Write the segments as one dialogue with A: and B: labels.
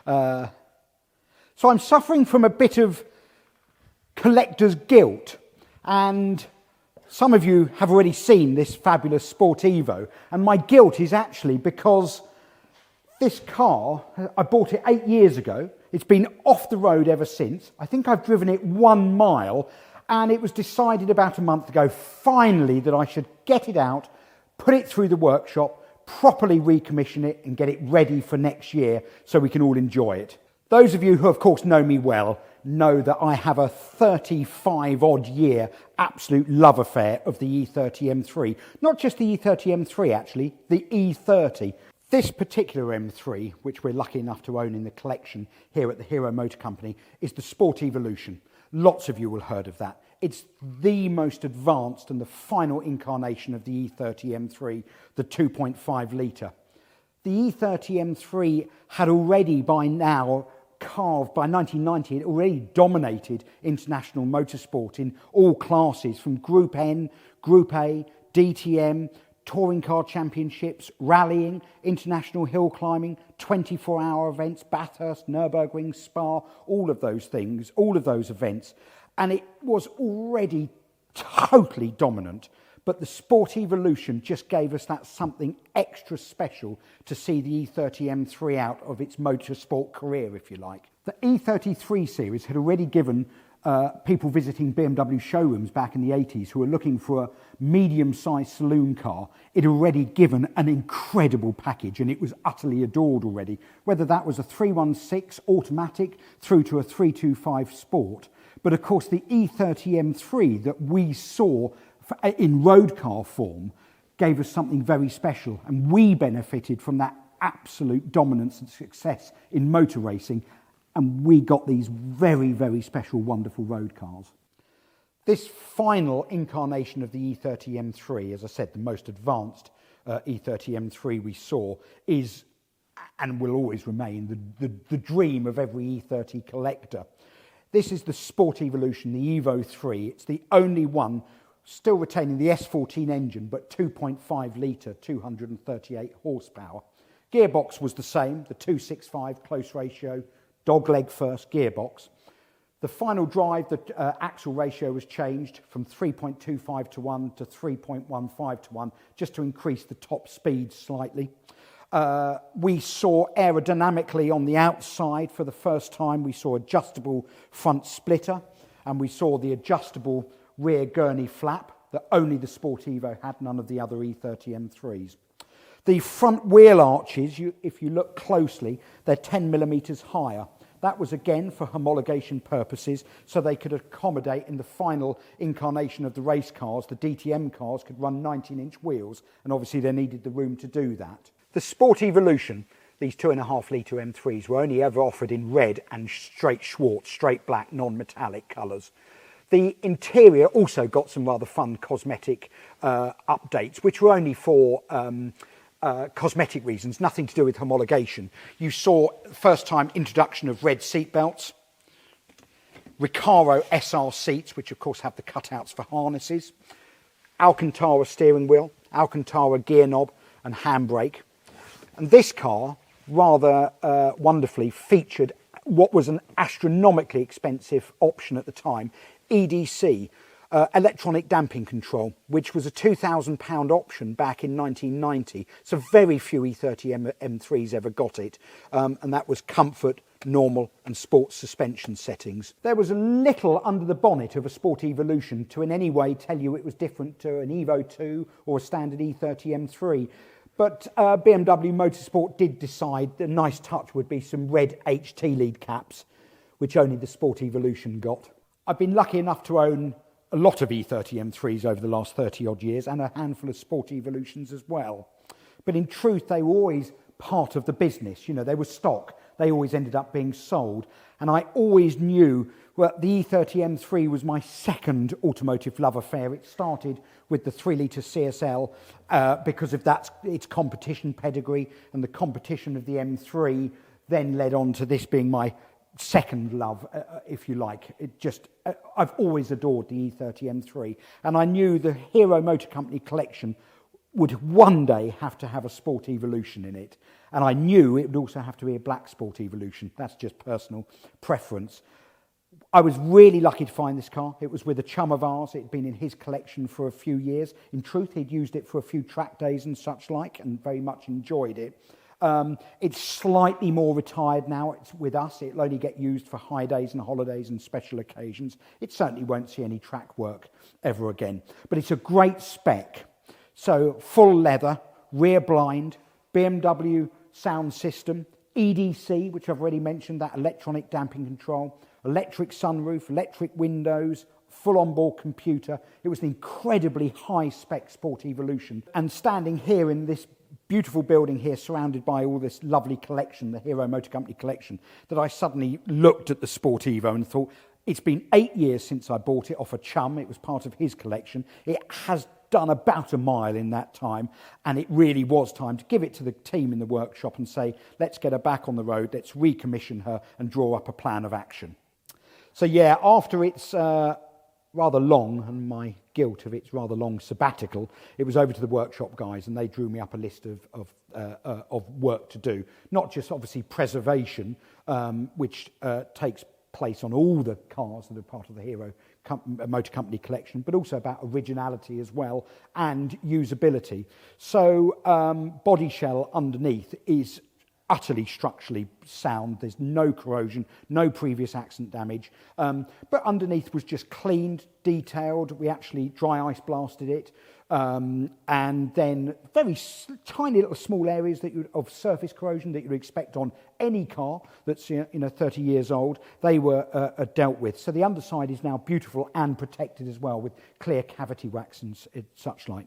A: So I'm suffering from a bit of collector's guilt, and some of you have already seen this fabulous Sport Evo, and my guilt is actually because this car, I bought it 8 years ago. It's been off the road ever since. I think I've driven it 1 mile, and it was decided about a month ago, finally, that I should get it out, put it through the workshop, properly recommission it, and get it ready for next year so we can all enjoy it. Those of you who, of course, know me well know that I have a 35-odd year absolute love affair of the E30 M3. Not just the E30 M3, actually, the E30. This particular M3, which we're lucky enough to own in the collection here at the Hero Motor Company, is the Sport Evolution. Lots of you will have heard of that. It's the most advanced and the final incarnation of the E30 M3, the 2.5 litre. The E30 M3 had already by now carved, by 1990, it already dominated international motorsport in all classes, from Group N, Group A, DTM, touring car championships, rallying, international hill climbing, 24-hour events, Bathurst, Nürburgring, Spa, all of those things, all of those events. And it was already totally dominant. But the Sport Evolution just gave us that something extra special to see the E30 M3 out of its motorsport career, if you like. The E33 series had already given people visiting BMW showrooms back in the 80s who were looking for a medium-sized saloon car. It had already given an incredible package, and it was utterly adored already, whether that was a 316 automatic through to a 325 Sport. But of course, the E30 M3 that we saw in road car form gave us something very special, and we benefited from that absolute dominance and success in motor racing, and we got these very, very special, wonderful road cars. This final incarnation of the E30 M3, as I said, the most advanced E30 M3 we saw, is and will always remain the dream of every E30 collector. This is the Sport Evolution, the Evo 3. It's the only one still retaining the S14 engine, but 2.5 litre, 238 horsepower. Gearbox was the same, the 265 close ratio, dogleg first gearbox. The final drive, the axle ratio was changed from 3.25 to 1 to 3.15 to 1, just to increase the top speed slightly. We saw aerodynamically on the outside for the first time, we saw adjustable front splitter, and we saw the adjustable rear gurney flap that only the Sport Evo had, none of the other E30 M3s. The front wheel arches, if you look closely, they're 10 millimetres higher. That was again for homologation purposes, so they could accommodate in the final incarnation of the race cars, the DTM cars could run 19-inch wheels, and obviously they needed the room to do that. The Sport Evolution, these 2.5 litre M3s, were only ever offered in red and straight Schwarz, straight black, non-metallic colours. The interior also got some rather fun cosmetic updates, which were only for cosmetic reasons, nothing to do with homologation. You saw first time introduction of red seat belts, Recaro SR seats, which of course have the cutouts for harnesses, Alcantara steering wheel, Alcantara gear knob and handbrake. And this car, rather wonderfully, featured what was an astronomically expensive option at the time, EDC, electronic damping control, which was a £2,000 option back in 1990. So very few E30 M3s ever got it. And that was comfort, normal and sports suspension settings. There was a little under the bonnet of a Sport Evolution to in any way tell you it was different to an Evo 2 or a standard E30 M3. But BMW Motorsport did decide the nice touch would be some red HT lead caps, which only the Sport Evolution got. I've been lucky enough to own a lot of E30 M3s over the last 30 odd years and a handful of Sport Evolutions as well. But in truth, they were always part of the business. You know, they were stock. They always ended up being sold. And I always knew, well, the E30 M3 was my second automotive love affair. It started with the 3-litre CSL because of its competition pedigree, and the competition of the M3 then led on to this being my second love, if you like. I've always adored the E30 M3, and I knew the Hero Motor Company collection would one day have to have a Sport Evolution in it. And I knew it would also have to be a black Sport Evolution. That's just personal preference. I was really lucky to find this car. It was with a chum of ours. It had been in his collection for a few years. In truth, he'd used it for a few track days and such like, and very much enjoyed it. It's slightly more retired now. It's with us. It'll only get used for high days and holidays and special occasions. It certainly won't see any track work ever again. But it's a great spec. So full leather, rear blind, BMW sound system, EDC, which I've already mentioned, that electronic damping control, electric sunroof, electric windows, full onboard computer. It was an incredibly high-spec Sport Evolution. And standing here in this beautiful building here, surrounded by all this lovely collection, the Hero Motor Company collection, that I suddenly looked at the Sport Evo and thought, it's been 8 years since I bought it off a chum. It was part of his collection. It has done about a mile in that time, and it really was time to give it to the team in the workshop and say, let's get her back on the road, let's recommission her and draw up a plan of action. So yeah, after its rather long, and my guilt of its rather long sabbatical, it was over to the workshop guys, and they drew me up a list of work to do. Not just obviously preservation, which takes place on all the cars that are part of the Hero Motor Company collection, but also about originality as well and usability. So body shell underneath is utterly structurally sound. There's no corrosion, no previous accident damage. But underneath was just cleaned, detailed. We actually dry ice blasted it. And then very tiny little small areas of surface corrosion that you'd expect on any car that's 30 years old, they were dealt with. So the underside is now beautiful and protected as well with clear cavity wax and such like.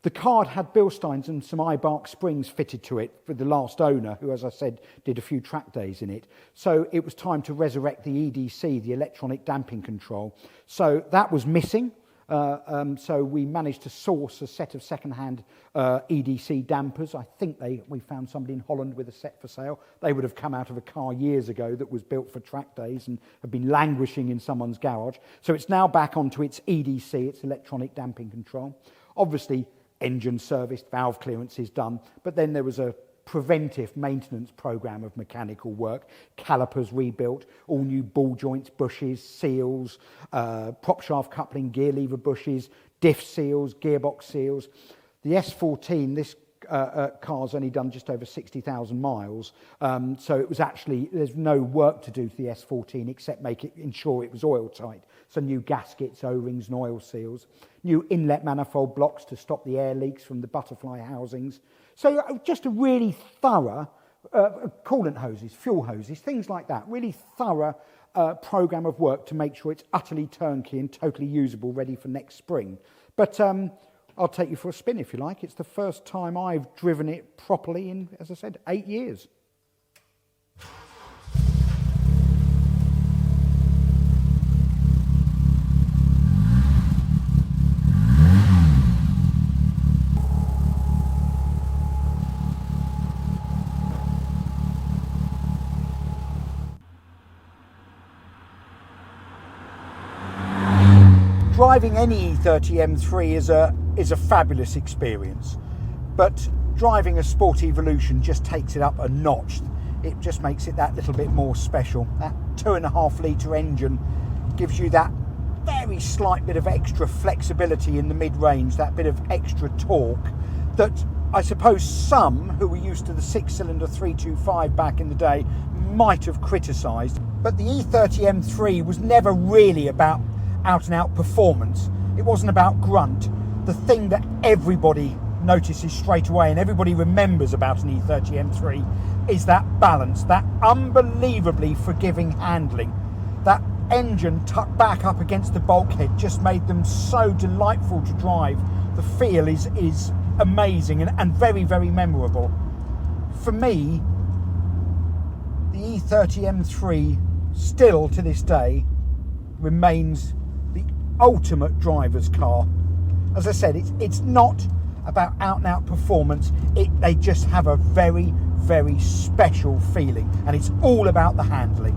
A: The car had Bilsteins and some I-bark springs fitted to it for the last owner, who, as I said, did a few track days in it. So it was time to resurrect the EDC, the electronic damping control. So that was missing. So we managed to source a set of second-hand EDC dampers. I think we found somebody in Holland with a set for sale. They would have come out of a car years ago that was built for track days and have been languishing in someone's garage. So it's now back onto its EDC, its electronic damping control. Obviously, engine serviced, valve clearance is done, but then there was a preventive maintenance program of mechanical work, calipers rebuilt, all new ball joints, bushes, seals, prop shaft coupling, gear lever bushes, diff seals, gearbox seals. The S14, this car's only done just over 60,000 miles, so it was actually, there's no work to do to the S14 except ensure it was oil tight. So new gaskets, O-rings and oil seals, new inlet manifold blocks to stop the air leaks from the butterfly housings. So just a really thorough, coolant hoses, fuel hoses, things like that, really thorough program of work to make sure it's utterly turnkey and totally usable, ready for next spring. But I'll take you for a spin if you like. It's the first time I've driven it properly in, as I said, 8 years. Driving any E30 M3 is a fabulous experience, but driving a Sport Evolution just takes it up a notch. It just makes it that little bit more special. That 2.5 litre engine gives you that very slight bit of extra flexibility in the mid-range, that bit of extra torque that I suppose some who were used to the 6-cylinder 325 back in the day might have criticised. But the E30 M3 was never really about out-and-out performance. It wasn't about grunt. The thing that everybody notices straight away and everybody remembers about an E30 M3 is that balance, that unbelievably forgiving handling. That engine tucked back up against the bulkhead just made them so delightful to drive. The feel is amazing and very, very memorable. For me, the E30 M3 still to this day remains the ultimate driver's car. As I said, it's not about out-and-out performance. They just have a very, very special feeling, and it's all about the handling.